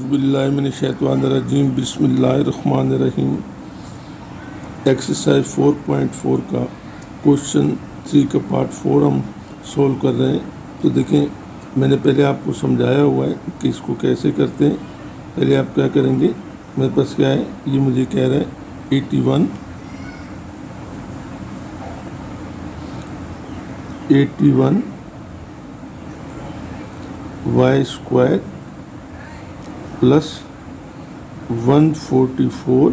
औज़ुबिल्लाहिमिनश्शैतानिर्रजीम बिस्मिल्लाहिर्रहमानिर्रहीम। एक्सरसाइज 4.4 का क्वेश्चन 3 का पार्ट 4 हम सोल्व कर रहे हैं। तो देखें, मैंने पहले आपको समझाया हुआ है कि इसको कैसे करते हैं। पहले आप क्या करेंगे, मेरे पास क्या है, ये मुझे कह रहा है 81 y square plus 144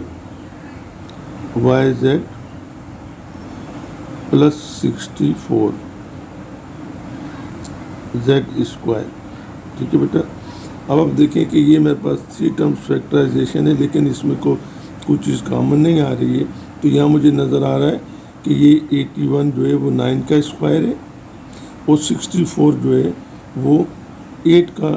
y z plus 64 z square. ठीक है बेटा। अब आप देखें कि ये मेरे पास 3 टर्म्स फैक्टराइजेशन है, लेकिन इसमें को कुछ चीज़ कॉमन नहीं आ रही है। तो यहाँ मुझे नज़र आ रहा है कि ये 81 जो है वो 9 का स्क्वायर है और 64 जो है वो 8 का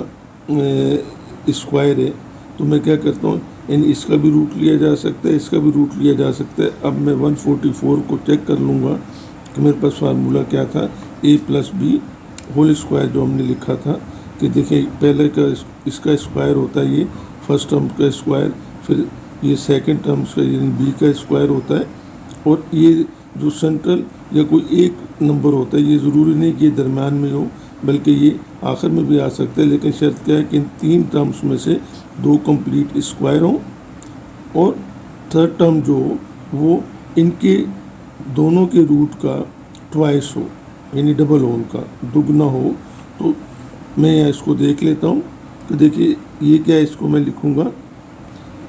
स्क्वायर है। तो मैं क्या करता हूँ, इसका भी रूट लिया जा सकता है, इसका भी रूट लिया जा सकता है। अब मैं 144 को चेक कर लूँगा कि मेरे पास फार्मूला क्या था, a plus b whole square जो हमने लिखा था। कि देखिए, पहले का इसका स्क्वायर होता है, ये फर्स्ट टर्म का स्क्वायर, फिर ये सेकंड टर्म का यानी b का स्क्वायर होता है, और ये जो सेंट्रल या कोई एक नंबर होता है, ये ज़रूरी नहीं कि ये दरम्यान में हो, बल्कि ये आखिर में भी आ सकता है। लेकिन शर्त क्या है कि इन 3 टर्म्स में से 2 कंप्लीट स्क्वायर हों और थर्ड टर्म जो हो वो इनके दोनों के रूट का ट्वाइस हो, यानी डबल हो, उनका दुगना हो। तो मैं यहाँ इसको देख लेता हूँ। तो देखिए, ये क्या है, इसको मैं लिखूँगा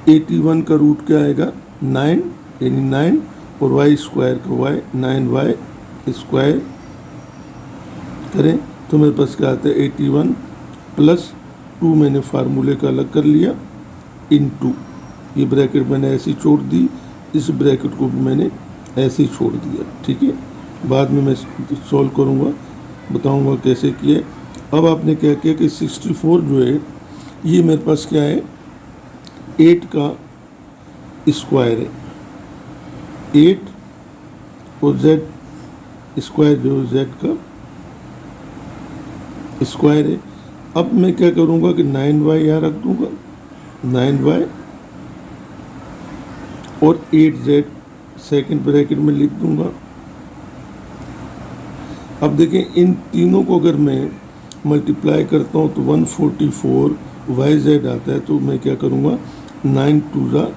81 का रूट क्या आएगा 9, यानी 9, और वाई स्क्वायर का वाई 9y स्क्वायर करें तो मेरे पास क्या आता है 81 प्लस 2, मैंने फार्मूले का अलग कर लिया, इनटू ये ब्रैकेट मैंने ऐसी छोड़ दी, इस ब्रैकेट को भी मैंने ऐसे ही छोड़ दिया। ठीक है, बाद में मैं सॉल्व करूँगा, बताऊँगा कैसे किया। अब आपने क्या किया कि 64 जो है ये मेरे पास क्या है 8 का स्क्वायर है, 8 और जेड स्क्वायर जो जेड का स्क्वायर है। अब मैं क्या करूँगा कि 9y यहाँ रख दूँगा, 9y और 8z सेकंड ब्रैकेट में लिख दूँगा। अब देखें, इन तीनों को अगर मैं मल्टीप्लाई करता हूँ तो 144 yz आता है। तो मैं क्या करूँगा 9 2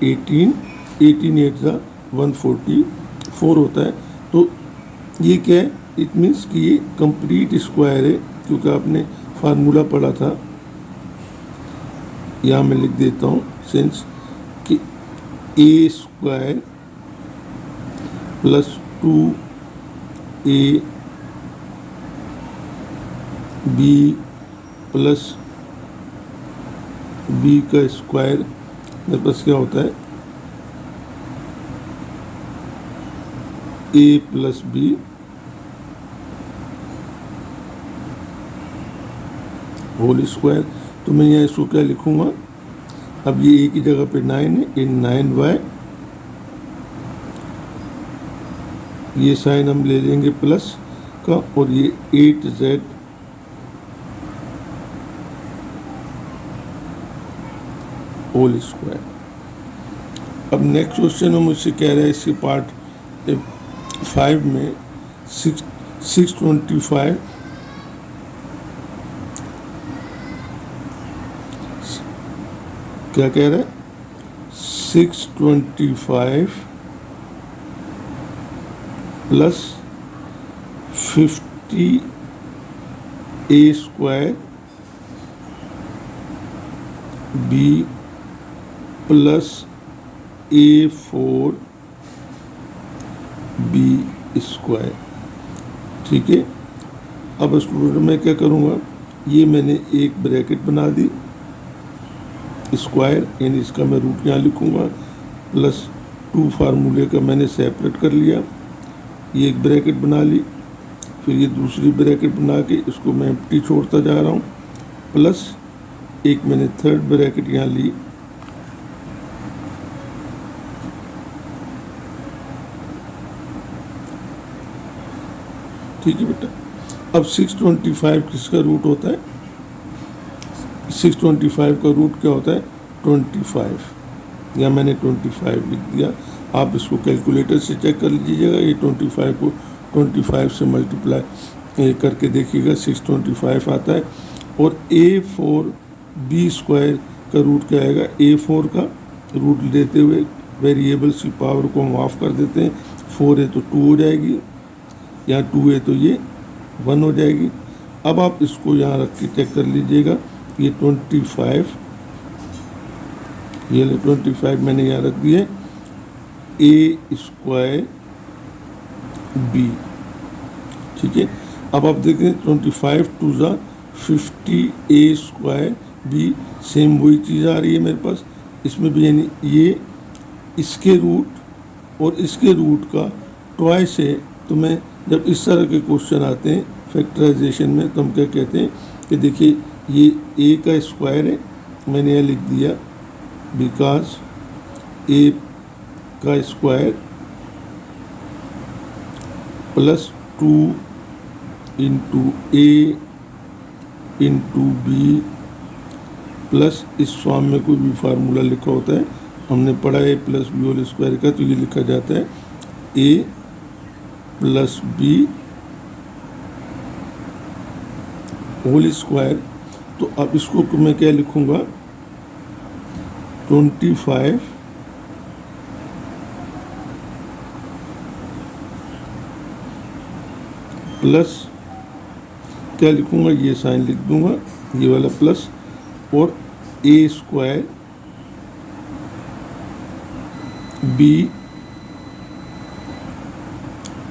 18, 18 8 144 होता है। तो ये क्या है, इट मीन्स कि ये कंप्लीट स्क्वायर है, क्योंकि आपने फार्मूला पढ़ा था। यहाँ मैं लिख देता हूँ सिंस कि a square plus 2a b plus b का स्क्वायर मेरे पास क्या होता है a plus b whole square. तो मैं यहाँ इसको क्या लिखूँगा, अब ये एक ही जगह पे 9 है, इन 9y, ये साइन हम ले लेंगे प्लस का, और ये 8z होल स्क्वायर। अब नेक्स्ट क्वेश्चन में मुझसे कह रहा है, इसके पार्ट 5 में 625 क्या कह रहा है 625 plus 50 a square b plus a4 b square. ठीक है। अब स्टूडेंट मैं क्या करूँगा, ये मैंने एक ब्रैकेट बना दी स्क्वायर, यानी इसका मैं रूट यहाँ लिखूँगा, प्लस 2 फार्मूले का मैंने सेपरेट कर लिया, ये एक ब्रैकेट बना ली, फिर ये दूसरी ब्रैकेट बना के इसको मैं एम्प्टी छोड़ता जा रहा हूँ, प्लस एक मैंने थर्ड ब्रैकेट यहाँ ली, ठीक है बेटा। अब 625 किसका रूट होता है 625 का रूट क्या होता है 25, या मैंने 25 लिख दिया। आप इसको कैलकुलेटर से चेक कर लीजिएगा, ये 25 को 25 से मल्टीप्लाई करके देखिएगा 625 आता है। और A4B² का रूट क्या आएगा, A4 का रूट लेते हुए वेरिएबल्स की पावर को हम ऑफ कर देते हैं, 4 है तो 2 हो जाएगी, यहाँ 2 है तो ये 1 हो जाएगी। अब आप इसको यहाँ रख के चेक कर लीजिएगा, ये 25, ये 25 मैंने यहाँ रख दिए, A² B, ठीक है। अब आप देखें 25 2 ज़ा 50 A² B, सेम वही चीज़ आ रही है मेरे पास इसमें भी, यानी ये इसके रूट और इसके रूट का ट्वाइस है। तो मैं जब इस तरह के क्वेश्चन आते हैं फैक्टराइजेशन में तो हम क्या कहते हैं कि देखिए ये A का स्क्वायर है, मैंने यह लिख दिया बिकॉज A का square plus 2 into A into B plus इस फॉर्म में कोई भी फार्मूला लिखा होता है, हमने पढ़ा A plus B whole square का, तो ये लिखा जाता है A plus B whole square. तो अब इसको मैं क्या लिखूंगा 25 प्लस क्या लिखूंगा, ये साइन लिख दूंगा, ये वाला प्लस, और A² B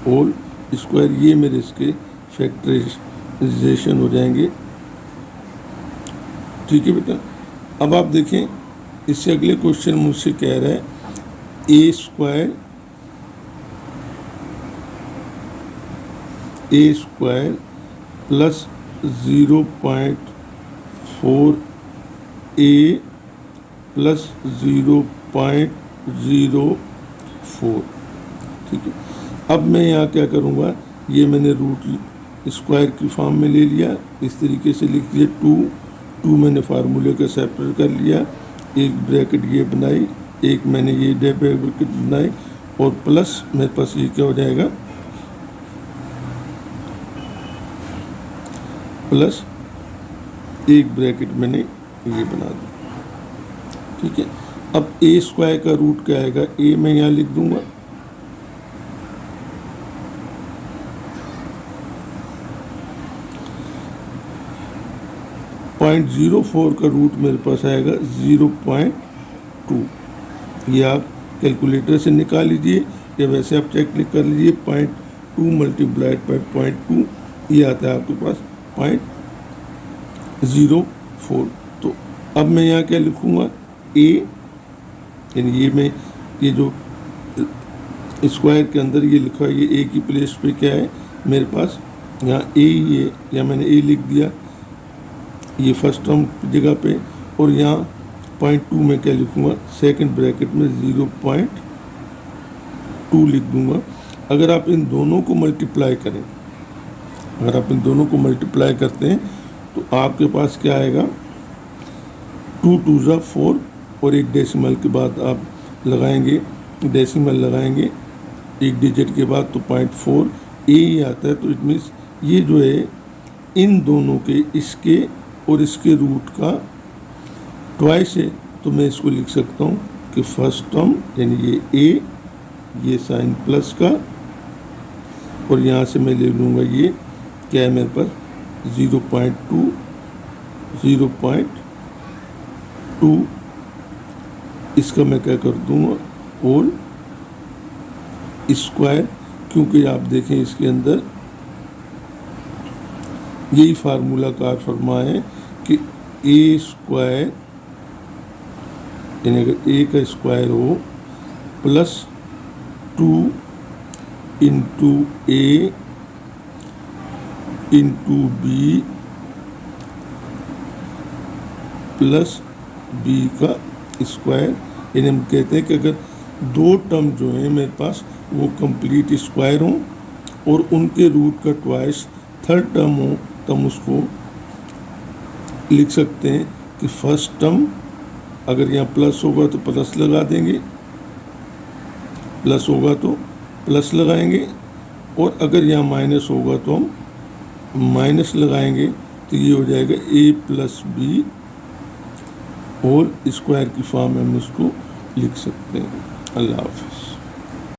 होल स्क्वायर, ये मेरे इसके फैक्टराइजेशन हो जाएंगे, ठीक है बेटा। अब आप देखें इससे अगले क्वेश्चन मुझसे कह रहा है A² प्लस 0.4 A प्लस 0.04, ठीक है। अब मैं यहाँ क्या करूँगा, ये मैंने रूट स्क्वायर की फॉर्म में ले लिया, इस तरीके से लिख दिया 2 मैंने फार्मूले का सेपरेट कर लिया, एक ब्रैकेट ये बनाई, एक मैंने ये ब्रैकेट बनाई, और प्लस मेरे पास ये क्या हो जाएगा प्लस एक ब्रैकेट मैंने ये बना दी, ठीक है। अब A² का रूट क्या आएगा, A मैं यहाँ लिख दूंगा, .04 का रूट मेरे पास आएगा 0.2, ये आप कैलकुलेटर से निकाल लीजिए या वैसे आप चेक कर लीजिए, 0.2 मल्टीप्लाइड बाई 0.2 ये आता है आपके पास 0.04। तो अब मैं यहाँ क्या लिखूँगा A, यानी ये मैं ये जो स्क्वायर के अंदर ये लिखा है, ये A की प्लेस पे क्या है मेरे पास, यहाँ A ही है, या मैंने A लिख दिया ये फर्स्ट टर्म जगह पे, और यहाँ 0.2 में क्या लिखूँगा, सेकंड ब्रैकेट में 0.2 लिख दूँगा। अगर आप इन दोनों को मल्टीप्लाई करें, अगर आप इन दोनों को मल्टीप्लाई करते हैं तो आपके पास क्या आएगा 2 2 ज़ा 4, और एक डेसिमल के बाद आप लगाएंगे, डेसिमल लगाएंगे एक डिजिट के बाद तो 0.4 A ही आता है। तो इट मीन्स ये जो है इन दोनों के, इसके और इसके रूट का ट्वाइस है। तो मैं इसको लिख सकता हूँ कि फर्स्ट टर्म यानी ये A, ये साइन प्लस का, और यहाँ से मैं ले लूँगा ये क्या है मेरे पास 0.2 इसका मैं क्या कर दूँगा होल स्क्वायर, क्योंकि आप देखें इसके अंदर यही फार्मूला कार फरमा है कि A² यानी अगर A का स्क्वायर हो plus 2 into A into B plus B का स्क्वायर, यानी हम कहते हैं कि अगर दो टर्म जो है मेरे पास वो कंप्लीट स्क्वायर हों और उनके रूट का ट्वाइस थर्ड टर्म हो, तो हम उसको लिख सकते हैं कि फर्स्ट टर्म अगर यहाँ प्लस होगा तो प्लस लगा देंगे, प्लस होगा तो प्लस लगाएंगे, और अगर यहाँ माइनस होगा तो हम माइनस लगाएंगे। तो ये हो जाएगा a plus b whole square की फॉर्म में हम इसको लिख सकते हैं। अल्लाह हाफ़िज़।